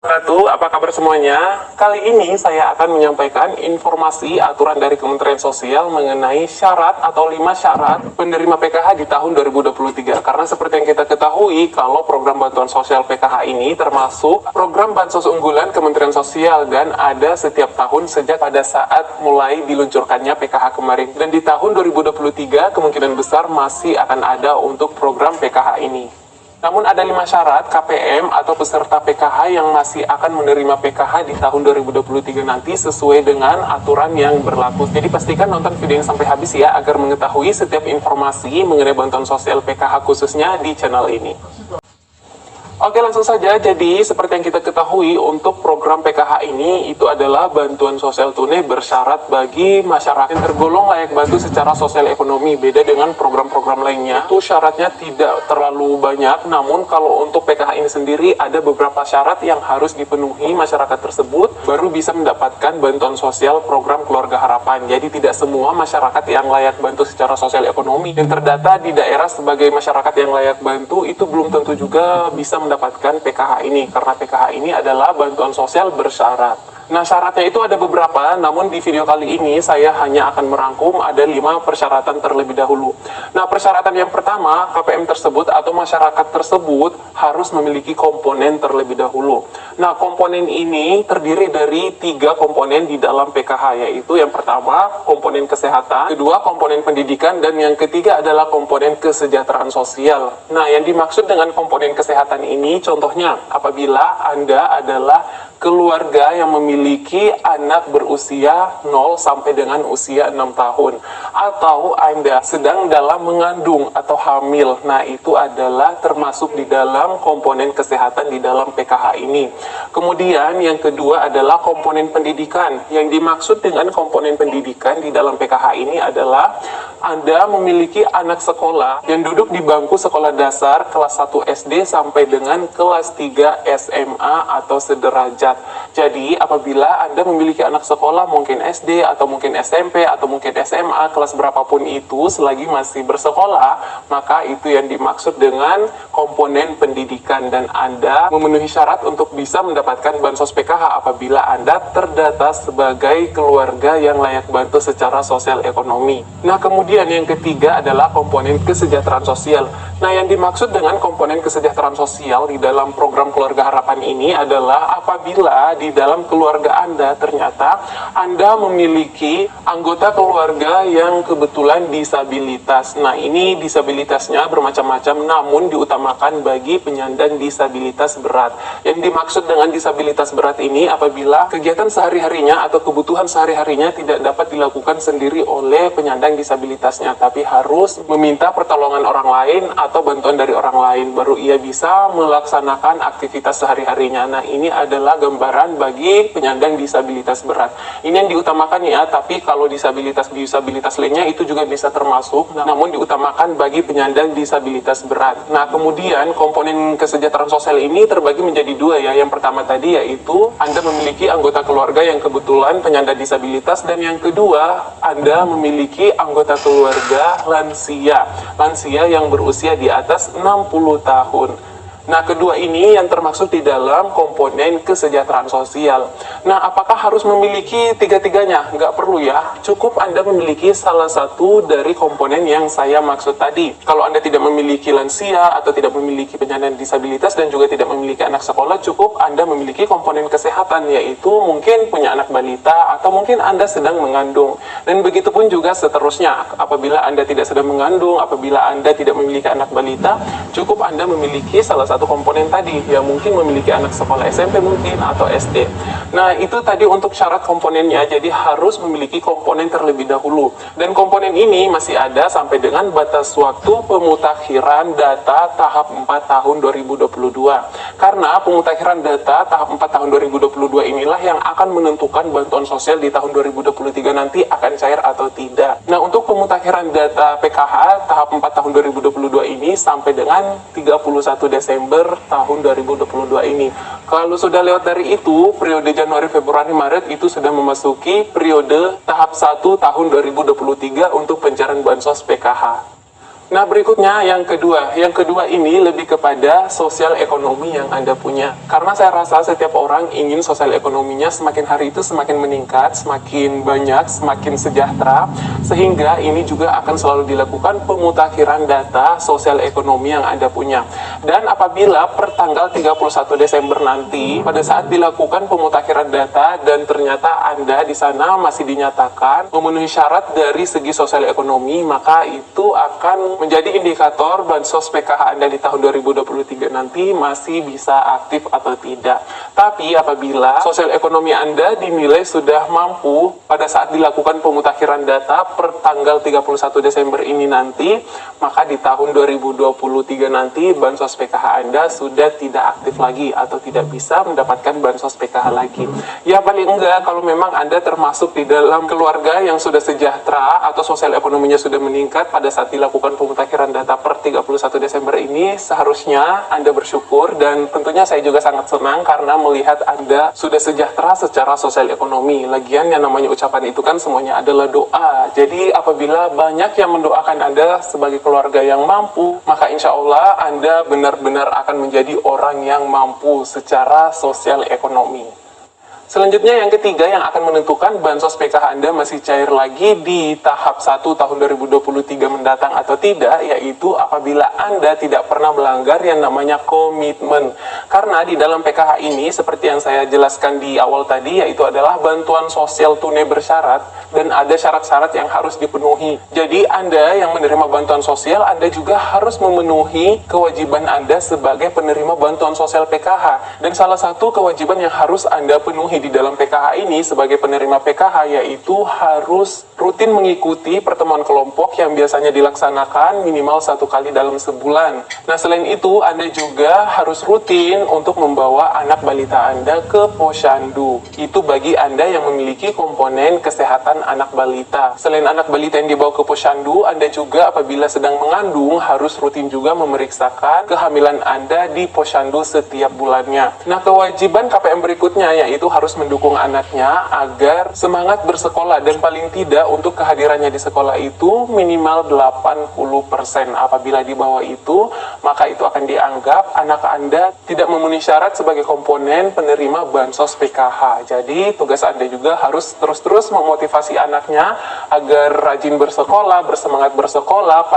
Apa kabar semuanya? Kali ini saya akan menyampaikan informasi aturan dari Kementerian Sosial mengenai syarat atau 5 syarat penerima PKH di tahun 2023. Karena seperti yang kita ketahui, kalau program bantuan sosial PKH ini termasuk program bansos unggulan Kementerian Sosial dan ada setiap tahun sejak pada saat mulai diluncurkannya PKH kemarin. Dan di tahun 2023 kemungkinan besar masih akan ada untuk program PKH ini. Namun ada 5 syarat KPM atau peserta PKH yang masih akan menerima PKH di tahun 2023 nanti sesuai dengan aturan yang berlaku. Jadi pastikan nonton video yang sampai habis ya agar mengetahui setiap informasi mengenai bantuan sosial PKH khususnya di channel ini. Oke, langsung saja. Jadi seperti yang kita ketahui, untuk program PKH ini itu adalah bantuan sosial tunai bersyarat bagi masyarakat yang tergolong layak bantu secara sosial ekonomi. Beda dengan program-program lainnya, itu syaratnya tidak terlalu banyak. Namun kalau untuk PKH ini sendiri ada beberapa syarat yang harus dipenuhi masyarakat tersebut baru bisa mendapatkan bantuan sosial program Keluarga Harapan. Jadi tidak semua masyarakat yang layak bantu secara sosial ekonomi yang terdata di daerah sebagai masyarakat yang layak bantu itu belum tentu juga bisa mendapatkan PKH ini, karena PKH ini adalah bantuan sosial bersyarat. Nah, syaratnya itu ada beberapa, namun di video kali ini saya hanya akan merangkum ada 5 persyaratan terlebih dahulu. Nah, persyaratan yang pertama, KPM tersebut atau masyarakat tersebut harus memiliki komponen terlebih dahulu. Nah, komponen ini terdiri dari 3 komponen di dalam PKH, yaitu yang pertama komponen kesehatan, kedua komponen pendidikan, dan yang ketiga adalah komponen kesejahteraan sosial. Nah, yang dimaksud dengan komponen kesehatan ini contohnya apabila Anda adalah keluarga yang memiliki anak berusia 0 sampai dengan usia 6 tahun, atau Anda sedang dalam mengandung atau hamil. Nah, itu adalah termasuk di dalam komponen kesehatan di dalam PKH ini. Kemudian yang kedua adalah komponen pendidikan. Yang dimaksud dengan komponen pendidikan di dalam PKH ini adalah Anda memiliki anak sekolah yang duduk di bangku sekolah dasar kelas 1 SD sampai dengan kelas 3 SMA atau sederajat. Jadi apabila Anda memiliki anak sekolah mungkin SD atau mungkin SMP atau mungkin SMA, kelas berapapun itu selagi masih bersekolah, maka itu yang dimaksud dengan komponen pendidikan, dan Anda memenuhi syarat untuk bisa mendapatkan bansos PKH apabila Anda terdata sebagai keluarga yang layak bantu secara sosial ekonomi. Nah, kemudian yang ketiga adalah komponen kesejahteraan sosial. Nah, yang dimaksud dengan komponen kesejahteraan sosial di dalam program Keluarga Harapan ini adalah apabila di dalam keluarga Anda ternyata Anda memiliki anggota keluarga yang kebetulan disabilitas. Nah, ini disabilitasnya bermacam-macam, namun diutamakan bagi penyandang disabilitas berat. Yang dimaksud dengan disabilitas berat ini apabila kegiatan sehari-harinya atau kebutuhan sehari-harinya tidak dapat dilakukan sendiri oleh penyandang disabilitasnya, tapi harus meminta pertolongan orang lain atau bantuan dari orang lain baru ia bisa melaksanakan aktivitas sehari-harinya. Nah, ini adalah gambaran bagi penyandang disabilitas berat. Ini yang diutamakan ya, tapi kalau disabilitas lainnya itu juga bisa termasuk, namun diutamakan bagi penyandang disabilitas berat. Nah, kemudian komponen kesejahteraan sosial ini terbagi menjadi 2 ya. Yang pertama tadi yaitu Anda memiliki anggota keluarga yang kebetulan penyandang disabilitas, dan yang kedua Anda memiliki anggota keluarga lansia yang berusia di atas 60 tahun. Nah, kedua ini yang termaksud di dalam komponen kesejahteraan sosial. Nah, apakah harus memiliki 3-tiganya? Nggak perlu ya. Cukup Anda memiliki salah satu dari komponen yang saya maksud tadi. Kalau Anda tidak memiliki lansia atau tidak memiliki penyandang disabilitas dan juga tidak memiliki anak sekolah, cukup Anda memiliki komponen kesehatan, yaitu mungkin punya anak balita atau mungkin Anda sedang mengandung. Dan begitu pun juga seterusnya. Apabila Anda tidak sedang mengandung, apabila Anda tidak memiliki anak balita, cukup Anda memiliki salah satu komponen tadi, ya mungkin memiliki anak sekolah SMP mungkin atau SD. Nah, itu tadi untuk syarat komponennya, jadi harus memiliki komponen terlebih dahulu. Dan komponen ini masih ada sampai dengan batas waktu pemutakhiran data tahap 4 tahun 2022. Karena pemutakhiran data tahap 4 tahun 2022 inilah yang akan menentukan bantuan sosial di tahun 2023 nanti akan cair atau tidak. Nah, untuk pemutakhiran data PKH tahap 4 tahun 2022 ini sampai dengan 31 Desember tahun 2022 ini. Kalau sudah lewat dari itu, periode Januari, Februari, Maret itu sudah memasuki periode tahap 1 tahun 2023 untuk pencairan bansos PKH. Nah, berikutnya yang kedua. Yang kedua ini lebih kepada sosial ekonomi yang Anda punya. Karena saya rasa setiap orang ingin sosial ekonominya semakin hari itu semakin meningkat, semakin banyak, semakin sejahtera, sehingga ini juga akan selalu dilakukan pemutakhiran data sosial ekonomi yang Anda punya. Dan apabila per tanggal 31 Desember nanti, pada saat dilakukan pemutakhiran data dan ternyata Anda di sana masih dinyatakan memenuhi syarat dari segi sosial ekonomi, maka itu akan menjadi indikator bansos PKH Anda di tahun 2023 nanti masih bisa aktif atau tidak. Tapi apabila sosial ekonomi Anda dinilai sudah mampu pada saat dilakukan pemutakhiran data per tanggal 31 Desember ini nanti, maka di tahun 2023 nanti bansos PKH Anda sudah tidak aktif lagi atau tidak bisa mendapatkan bansos PKH lagi. Ya paling enggak kalau memang Anda termasuk di dalam keluarga yang sudah sejahtera atau sosial ekonominya sudah meningkat pada saat dilakukan pemutakhiran data per 31 Desember ini, seharusnya Anda bersyukur, dan tentunya saya juga sangat senang karena melihat Anda sudah sejahtera secara sosial ekonomi. Lagian yang namanya ucapan itu kan semuanya adalah doa. Jadi apabila banyak yang mendoakan Anda sebagai keluarga yang mampu, maka insya Allah Anda benar-benar akan menjadi orang yang mampu secara sosial ekonomi. Selanjutnya yang ketiga yang akan menentukan bansos PKH Anda masih cair lagi di tahap 1 tahun 2023 mendatang atau tidak, yaitu apabila Anda tidak pernah melanggar yang namanya komitmen. Karena di dalam PKH ini, seperti yang saya jelaskan di awal tadi, yaitu adalah bantuan sosial tunai bersyarat, dan ada syarat-syarat yang harus dipenuhi. Jadi Anda yang menerima bantuan sosial, Anda juga harus memenuhi kewajiban Anda sebagai penerima bantuan sosial PKH. Dan salah satu kewajiban yang harus Anda penuhi di dalam PKH ini sebagai penerima PKH yaitu harus rutin mengikuti pertemuan kelompok yang biasanya dilaksanakan minimal 1 kali dalam sebulan. Nah, selain itu Anda juga harus rutin untuk membawa anak balita Anda ke posyandu. Itu bagi Anda yang memiliki komponen kesehatan anak balita. Selain anak balita yang dibawa ke posyandu, Anda juga apabila sedang mengandung harus rutin juga memeriksakan kehamilan Anda di posyandu setiap bulannya. Nah, kewajiban KPM berikutnya yaitu harus mendukung anaknya agar semangat bersekolah, dan paling tidak untuk kehadirannya di sekolah itu minimal 80%. Apabila di bawah itu, maka itu akan dianggap anak Anda tidak memenuhi syarat sebagai komponen penerima bansos PKH. Jadi tugas Anda juga harus terus-terus memotivasi anaknya agar rajin bersekolah, bersemangat bersekolah,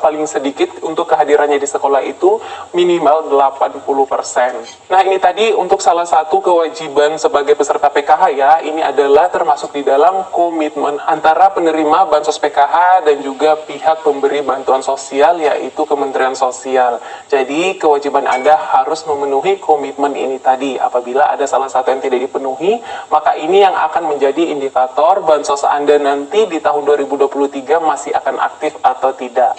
paling sedikit untuk kehadirannya di sekolah itu minimal 80%. Nah, ini tadi untuk salah satu kewajiban sebagai peserta PKH ya, ini adalah termasuk di dalam komitmen antara penerima bansos PKH dan juga pihak pemberi bantuan sosial yaitu Kementerian Sosial. Jadi kewajiban Anda harus memenuhi komitmen ini tadi. Apabila ada salah satu yang tidak dipenuhi, maka ini yang akan menjadi indikator bansos Anda nanti di tahun 2023 masih akan aktif atau tidak.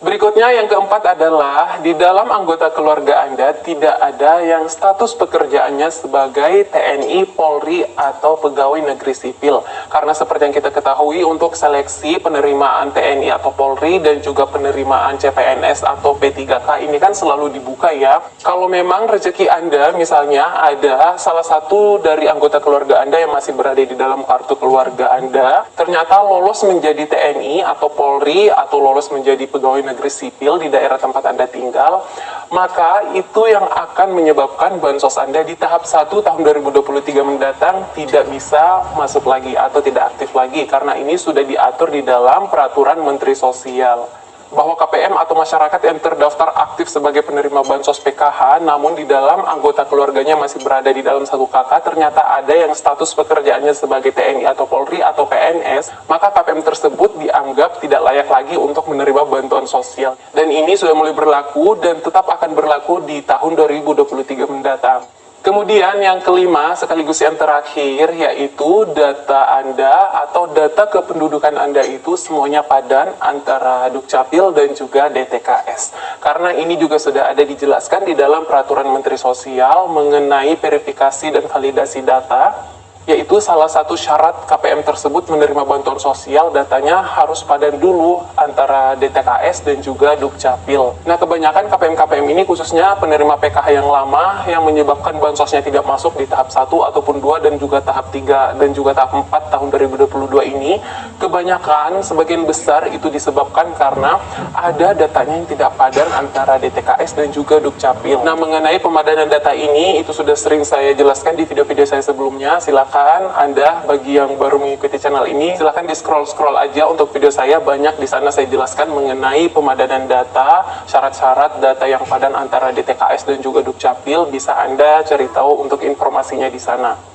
Berikutnya yang keempat adalah di dalam anggota keluarga Anda tidak ada yang status pekerjaannya sebagai TNI, Polri, atau pegawai negeri sipil. Karena seperti yang kita ketahui untuk seleksi penerimaan TNI atau Polri dan juga penerimaan CPNS atau P3K ini kan selalu dibuka ya. Kalau memang rezeki Anda misalnya ada salah satu dari anggota keluarga Anda yang masih berada di dalam kartu keluarga Anda, ternyata lolos menjadi TNI atau Polri atau lolos menjadi pegawai negeri sipil di daerah tempat Anda tinggal, maka itu yang akan menyebabkan bansos Anda di tahap 1 tahun 2023 mendatang tidak bisa masuk lagi atau tidak aktif lagi, karena ini sudah diatur di dalam peraturan Menteri Sosial bahwa KPM atau masyarakat yang terdaftar aktif sebagai penerima bansos PKH namun di dalam anggota keluarganya masih berada di dalam satu KK, ternyata ada yang status pekerjaannya sebagai TNI atau Polri atau PNS, maka KPM tersebut dianggap tidak layak lagi untuk menerima bantuan sosial. Dan ini sudah mulai berlaku dan tetap akan berlaku di tahun 2023 mendatang. Kemudian yang kelima sekaligus yang terakhir yaitu data Anda atau data kependudukan Anda itu semuanya padan antara Dukcapil dan juga DTKS. Karena ini juga sudah ada dijelaskan di dalam peraturan Menteri Sosial mengenai verifikasi dan validasi data. yaitu salah satu syarat KPM tersebut menerima bantuan sosial, datanya harus padan dulu antara DTKS dan juga Dukcapil. Nah, kebanyakan KPM-KPM ini khususnya penerima PKH yang lama yang menyebabkan bansosnya tidak masuk di tahap 1 ataupun 2 dan juga tahap 3 dan juga tahap 4 tahun 2022 ini, kebanyakan sebagian besar itu disebabkan karena ada datanya yang tidak padan antara DTKS dan juga Dukcapil. Nah, mengenai pemadanan data ini itu sudah sering saya jelaskan di video-video saya sebelumnya. Silakan Anda bagi yang baru mengikuti channel ini, silakan di scroll aja untuk video saya, banyak di sana saya jelaskan mengenai pemadanan data, syarat-syarat data yang padan antara DTKS dan juga Dukcapil, bisa Anda cari tahu untuk informasinya di sana.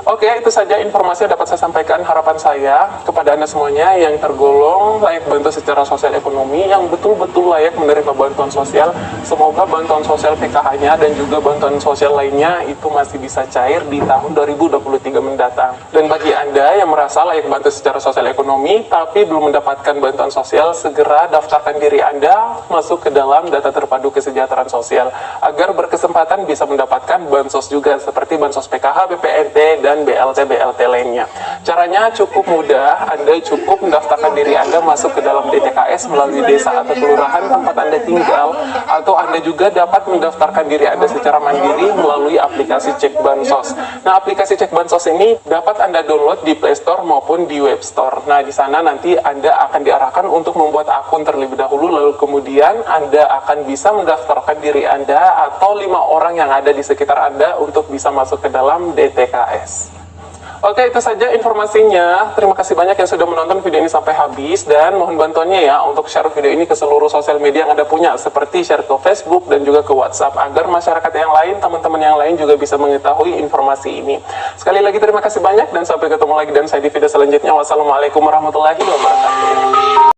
Oke, itu saja informasi yang dapat saya sampaikan. Harapan saya kepada Anda semuanya yang tergolong layak bantu secara sosial ekonomi, yang betul-betul layak menerima bantuan sosial, semoga bantuan sosial PKH-nya dan juga bantuan sosial lainnya itu masih bisa cair di tahun 2023 mendatang. Dan bagi Anda yang merasa layak bantu secara sosial ekonomi tapi belum mendapatkan bantuan sosial, segera daftarkan diri Anda masuk ke dalam data terpadu kesejahteraan sosial agar berkesempatan bisa mendapatkan bansos juga seperti bansos PKH, BPNT, dan BLT lainnya. Caranya cukup mudah, Anda cukup mendaftarkan diri Anda masuk ke dalam DTKS melalui desa atau kelurahan tempat Anda tinggal, atau Anda juga dapat mendaftarkan diri Anda secara mandiri melalui aplikasi Cek Bansos. Nah, aplikasi Cek Bansos ini dapat Anda download di Play Store maupun di Web Store. Nah, di sana nanti Anda akan diarahkan untuk membuat akun terlebih dahulu, lalu kemudian Anda akan bisa mendaftarkan diri Anda atau 5 orang yang ada di sekitar Anda untuk bisa masuk ke dalam DTKS. Oke, itu saja informasinya. Terima kasih banyak yang sudah menonton video ini sampai habis, dan mohon bantuannya ya untuk share video ini ke seluruh sosial media yang Anda punya, seperti share ke Facebook dan juga ke WhatsApp, agar masyarakat yang lain, teman-teman yang lain juga bisa mengetahui informasi ini. Sekali lagi terima kasih banyak dan sampai ketemu lagi dan saya di video selanjutnya. Wassalamualaikum warahmatullahi wabarakatuh.